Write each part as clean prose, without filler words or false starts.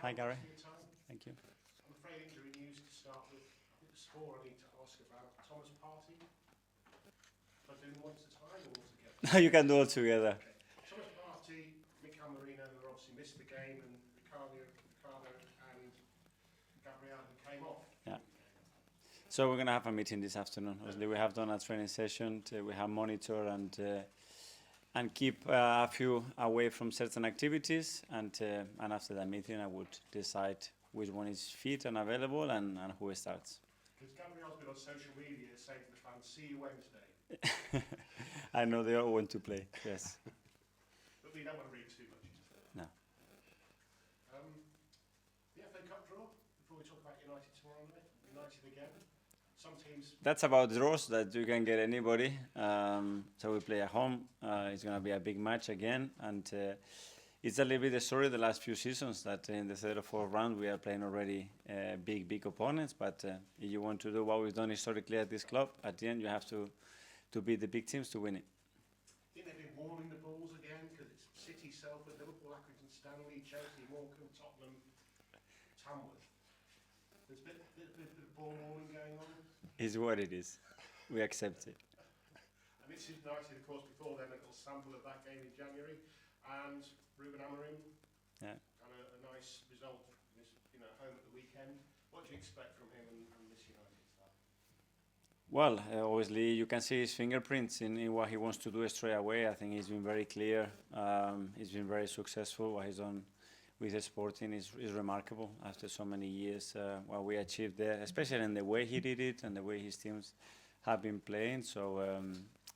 Hi, Gary. For your time. Thank you. I'm afraid injury news to start with. I think the score I need to ask about. Thomas Partey. If I do them one at a time or all together? You can do it together. Okay. Thomas Partey, Mikel Arteta, who obviously missed the game, and Ricardo and Gabriel, who came off. Yeah. So we're gonna have a meeting this afternoon. Obviously, we have done a training session. We have monitor and keep a few away from certain activities. And after that meeting, I would decide which one is fit and available and who starts. Because Gabriel's been on social media saying to the fans, "See you Wednesday." I know they all want to play. Yes. But we don't want to read too much into that. No. The FA Cup draw. Before we talk about United tomorrow night, United again. Some teams. That's about draws that you can get anybody. So we play at home. It's going to be a big match again. And it's a little bit the story of the last few seasons that in the third or fourth round we are playing already big opponents. But if you want to do what we've done historically at this club, at the end you have to beat the big teams to win it. I think they've been warming the balls again because it's City, Salford, Liverpool, Accrington, Stanley, Chelsea, Morecambe, Tottenham, Tamworth. There's a bit of ball warming going on. Is what it is. We accept it. And this is United, of course, before then, a little sample of that game in January. And Ruben Amorim, Yeah. and a nice result this, home at the weekend. What do you expect from him and this United side? Well, obviously you can see his fingerprints in what he wants to do straight away. I think he's been very clear. He's been very successful. What he's done with the Sporting is remarkable after so many years. What we achieved there, especially in the way he did it and the way his teams have been playing. So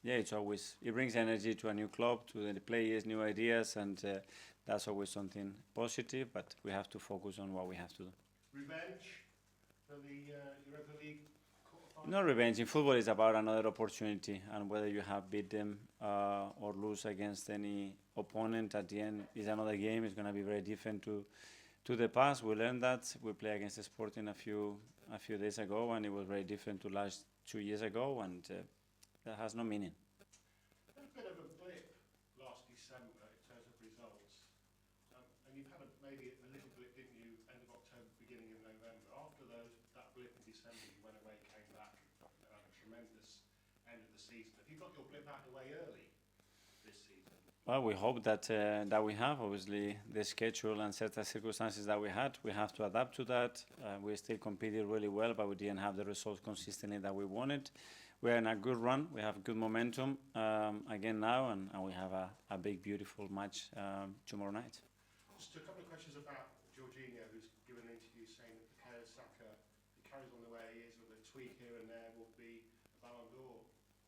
yeah, it brings energy to a new club, to the players, new ideas, and that's always something positive. But we have to focus on what we have to do. Revenge for the Europa League quarterfinal? No revenge. In football, it's about another opportunity, and whether you have beat them or lose against any opponent at the end is another game. It's going to be very different to the past. We learned that. We played against the Sporting a few days ago, and it was very different to last 2 years ago, and that has no meaning. A bit of a blip last December in terms of results, and you've had maybe a little blip, didn't you, end of October, beginning of November. After that blip in December, you went away, came back, and had a tremendous end of the season. Have you got your blip out of the way early this season? Well, we hope that we have. Obviously, the schedule and certain circumstances that we had, we have to adapt to that. We still competed really well, but we didn't have the results consistently that we wanted. We're in a good run. We have good momentum again now, and we have a big, beautiful match tomorrow night. Just a couple of questions about Jorginho, who's given an interview saying that Bukayo Saka, if he carries on the way he is with a tweak here and there, will be a Ballon d'Or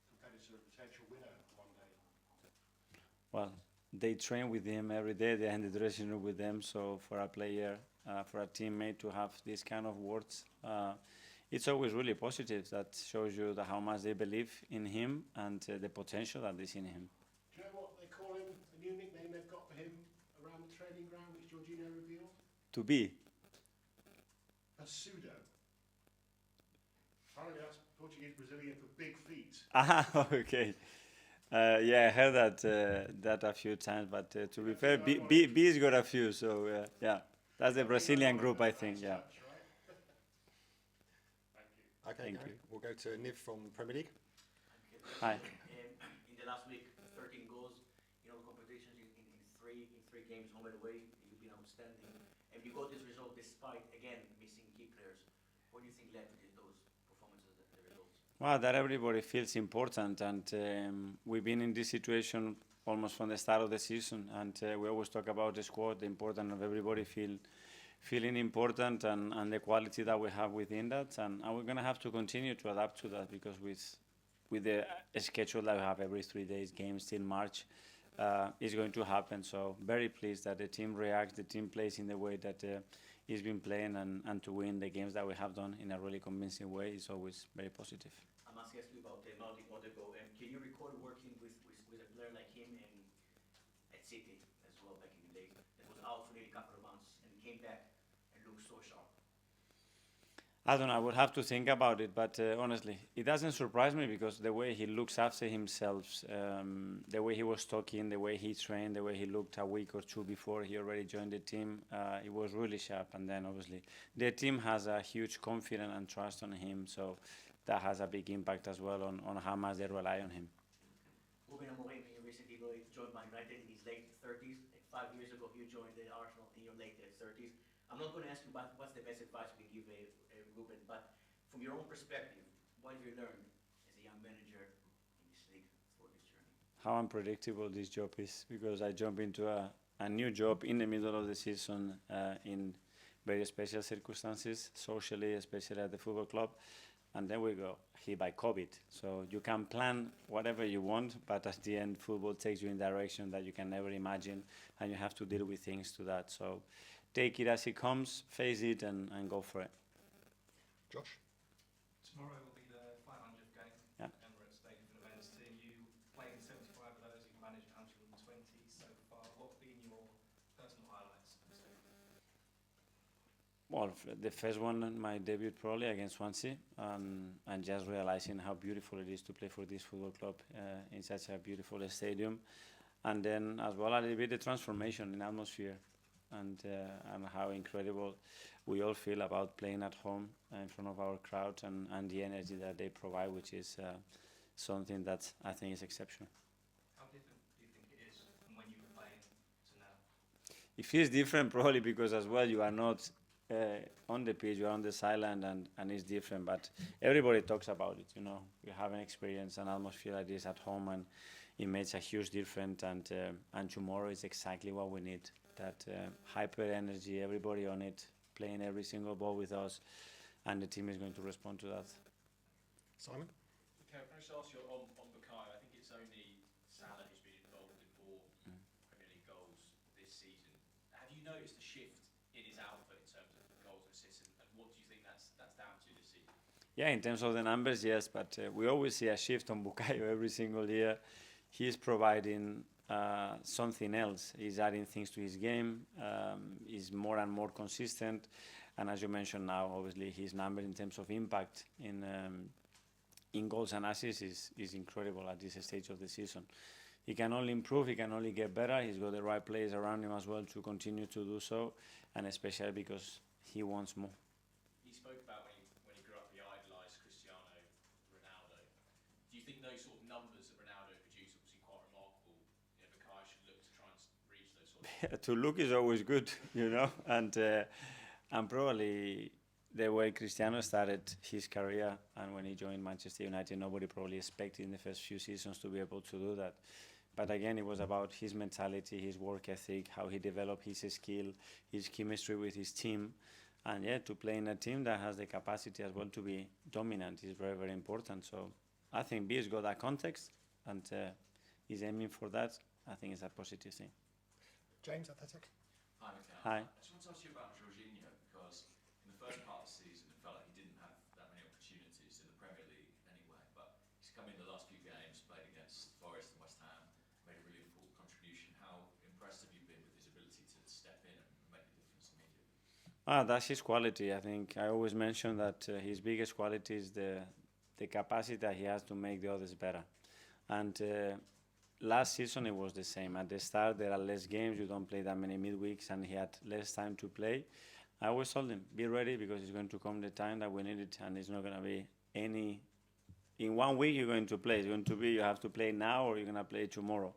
competitor, a potential winner one day. Well, they train with him every day. They're in the dressing room with them. So for a player, for a teammate to have these kind of words, it's always really positive. That shows you how much they believe in him and the potential that they see in him. Do you know what they call him? A new nickname they've got for him around the training ground, which Jorginho revealed? To be. A pseudo. Apparently that's Portuguese Brazilian for big feet. Ah, okay. Yeah, I heard that a few times, but to be fair, B's got a few, so yeah, that's the Brazilian group, I think. Yeah. Okay, Thank you. We'll go to Niv from Premier League. Hi. In the last week, 13 goals in all competitions in three games, home and away. You've been outstanding, and you got this result despite again missing key players. What do you think led to those performances and the results? Well, that everybody feels important, and we've been in this situation almost from the start of the season, and we always talk about the squad, the importance of everybody feeling important, and the quality that we have within that, and we're going to have to continue to adapt to that, because with the schedule that we have every 3 days, games till March, is going to happen. So very pleased that the team reacts, the team plays in the way that he's been playing, and to win the games that we have done in a really convincing way is always very positive. I must ask you about Odegaard, and can you recall working with a player like him at City as well back in the days, that was out for nearly a couple of months and came back and looked so sharp? I don't know. I would have to think about it, but honestly, it doesn't surprise me because the way he looks after himself, the way he was talking, the way he trained, the way he looked a week or two before he already joined the team, it was really sharp. And then obviously, the team has a huge confidence and trust on him, so that has a big impact as well on how much they rely on him. Ruben Amorim, he recently joined Man United in his late 30s. 5 years ago, you joined the Arsenal in your late 30s. I'm not going to ask you about what's the best advice you can give Ruben, but from your own perspective, what have you learned as a young manager in this league for this journey? How unpredictable this job is because I jump into a new job in the middle of the season in very special circumstances, socially, especially at the football club. And then we go hit by COVID. So you can plan whatever you want, but at the end, football takes you in a direction that you can never imagine, and you have to deal with things to that. So take it as it comes, face it, and go for it. Josh? Tomorrow will be the 500th game Yeah. at Emirates Stadium for the men's team. You played in 75 of those, you've managed 120 so far. What have been your personal highlights? Well, the first one, my debut probably against Swansea, and just realizing how beautiful it is to play for this football club in such a beautiful stadium. And then as well a little bit the transformation in atmosphere and how incredible we all feel about playing at home in front of our crowd and the energy that they provide, which is something that I think is exceptional. How different do you think it is from when you were playing to now? It feels different probably because as well you are not on the pitch, you are on the sideline and it's different, but everybody talks about it, you know. We haven't experienced an atmosphere like this at home and it makes a huge difference and tomorrow is exactly what we need, that hyper energy, everybody on it, playing every single ball with us and the team is going to respond to that. Simon? Okay, can I just ask you on Bukayo? I think it's only Salah who's been involved in more Premier League goals this season. Have you noticed a shift in his output in terms of goals and assists, and what do you think that's down to this season? Yeah, in terms of the numbers, yes, but we always see a shift on Bukayo every single year. He's providing something else. He's adding things to his game. He's more and more consistent. And as you mentioned now, obviously, his number in terms of impact in goals and assists is incredible at this stage of the season. He can only improve, he can only get better. He's got the right players around him as well to continue to do so, and especially because he wants more. He spoke about when he grew up, he idolised Cristiano Ronaldo. Do you think those sort of numbers that Ronaldo produced are obviously quite remarkable? You know, Bukayo should look to try and reach those sort of To look is always good, you know, and probably the way Cristiano started his career and when he joined Manchester United, nobody probably expected in the first few seasons to be able to do that. But again, it was about his mentality, his work ethic, how he developed his skill, his chemistry with his team. And yeah, to play in a team that has the capacity as well to be dominant is very, very important. So I think B has got that context and is aiming for that. I think it's a positive thing. James, Athletic? Hi, Mikel. Hi. I just want to ask you about Jorginho because in the first part of the season it felt like he didn't have that many opportunities in the Premier League anyway, but he's come in the last few games, played against Forest and West Ham, made a really important contribution. How impressed have you been with his ability to step in and make a difference immediately? That's his quality. I think I always mention that his biggest quality is the capacity that he has to make the others better. And last season it was the same. At the start there are less games, you don't play that many midweeks, and he had less time to play. I always told him, be ready because it's going to come the time that we need it, and it's not going to be any. In 1 week you're going to play. It's going to be you have to play now or you're going to play tomorrow.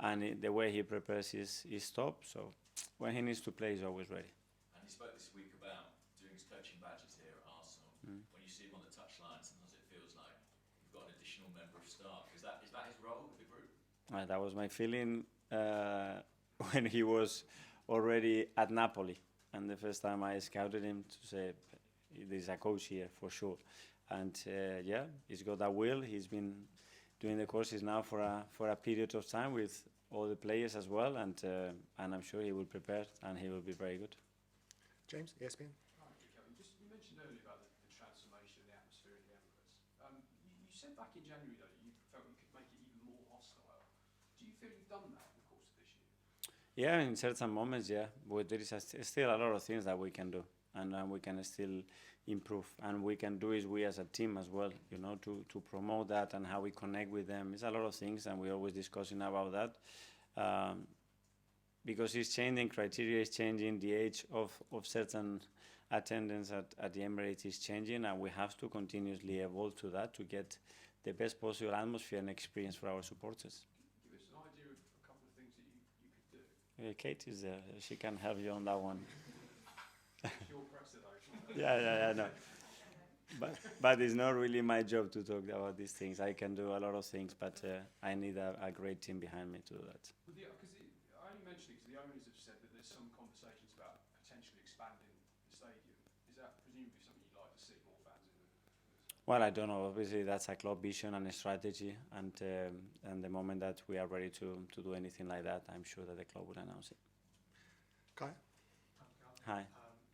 And the way he prepares is top. So when he needs to play, he's always ready. And he spoke this week about doing his coaching badges here at Arsenal. When you see him on the touchline, sometimes it feels like you've got an additional member of staff. Is that his role with the group? That was my feeling when he was already at Napoli. And the first time I scouted him to say, there's a coach here for sure. And yeah, he's got that will. He's been doing the courses now for a period of time with all the players as well. And I'm sure he will prepare and he will be very good. James, ESPN? Hi, Kevin. You mentioned earlier about the transformation of the atmosphere in the Emirates. You said back in January, though, you felt you could make it even more hostile. Do you feel you've done that in the course of this year? Yeah, in certain moments, yeah. But there is still a lot of things that we can do. and we can still improve. And we can do it we as a team as well, you know, to promote that and how we connect with them. It's a lot of things, and we're always discussing about that. Because it's changing, criteria is changing, the age of certain attendance at the Emirates is changing, and we have to continuously evolve to that to get the best possible atmosphere and experience for our supporters. Give us an idea of a couple of things that you could do. Kate is there, she can help you on that one. Your press though. Yeah, no. But it's not really my job to talk about these things. I can do a lot of things, but I need a great team behind me to do that. Because I only mention it because the owners have said that there's some conversations about potentially expanding the stadium. Is that presumably something you'd like to see more fans in? Well, I don't know. Obviously, that's a club vision and a strategy, and the moment that we are ready to do anything like that, I'm sure that the club will announce it. Kai? Hi.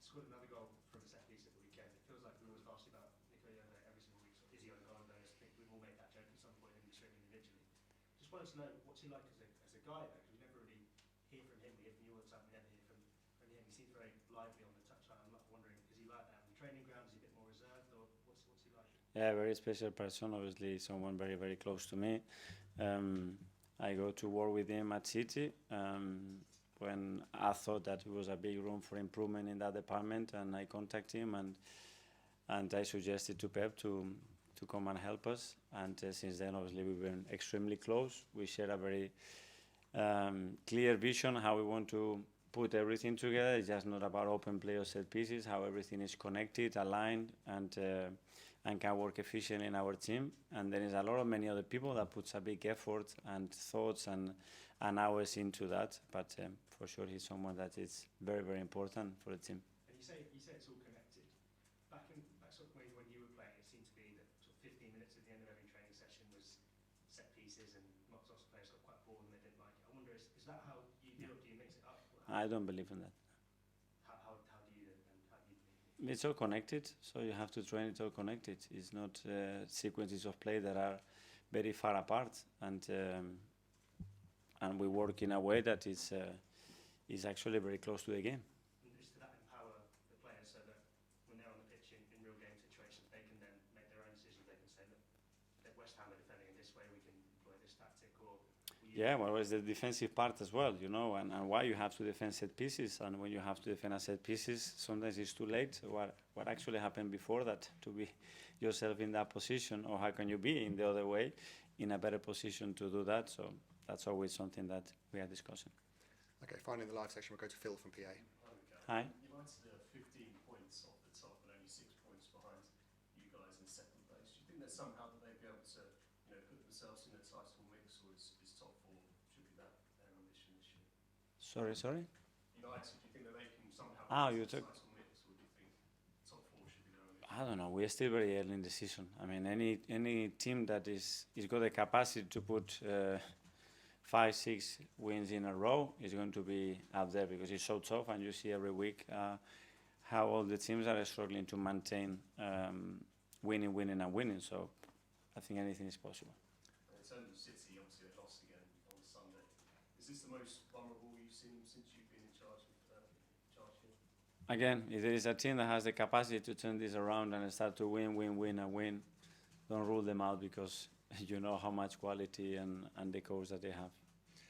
Scored another goal from a set piece at the weekend. It feels like we always ask you about Mikel Arteta every single week. So is he Odegaard? I think we've all made that joke at some point in the individually. Just wanted to know what's he like as a guy though, because we never really hear from him. We hear from you all the time. We never hear from him. He seems very lively on the touchline. I'm wondering, is he like that on the training ground? Is he a bit more reserved, or what's he like? Yeah, very special person. Obviously, someone very, very close to me. I go to work with him at City. When I thought that there was a big room for improvement in that department, and I contacted him and I suggested to Pep to come and help us. And since then, obviously, we've been extremely close. We share a very clear vision how we want to put everything together. It's just not about open play or set pieces, how everything is connected, aligned, and can work efficiently in our team. And there is a lot of many other people that puts a big effort and thoughts and hours into that. But for sure, he's someone that is very, very important for the team. And you say it's all connected. Back sort of when you were playing, it seemed to be that sort of 15 minutes at the end of every training session was set pieces, and lots of players got quite bored and they didn't like it. I wonder, is that how you do it? Do you mix it up? I don't believe in that. How do you do it, and how do you? It's all connected, so you have to train it all connected. It's not sequences of play that are very far apart, and we work in a way that is actually very close to the game. And just to that empower the players so that when they're on the pitch in real game situations, they can then make their own decisions. They can say, look, if West Ham are defending in this way, we can employ this tactic, or... Yeah, well, it's the defensive part as well, you know, and why you have to defend set pieces. And when you have to defend a set pieces, sometimes it's too late. What actually happened before that to be yourself in that position, or how can you be in the other way in a better position to do that? So that's always something that we are discussing. Okay, finally in the live section, we'll go to Phil from PA. Hi. United are 15 points off the top and only 6 points behind you guys in second place. Do you think that somehow that they'd be able to, put themselves in a title mix, or is top four should be their ambition this year? Sorry. United, do you think that they can somehow You get to took. the title mix, or do you think top four should be their ambition? I don't know. We are still very early in the season. I mean, any team that is got the capacity to put 5-6 wins in a row is going to be up there, because it's so tough, and you see every week how all the teams are struggling to maintain winning. So I think anything is possible. In terms of City, obviously they lost again on Sunday. Is this the most vulnerable you've seen since you've been in charge here? Again, if there is a team that has the capacity to turn this around and start to win, don't rule them out, because you know how much quality and the coach that they have.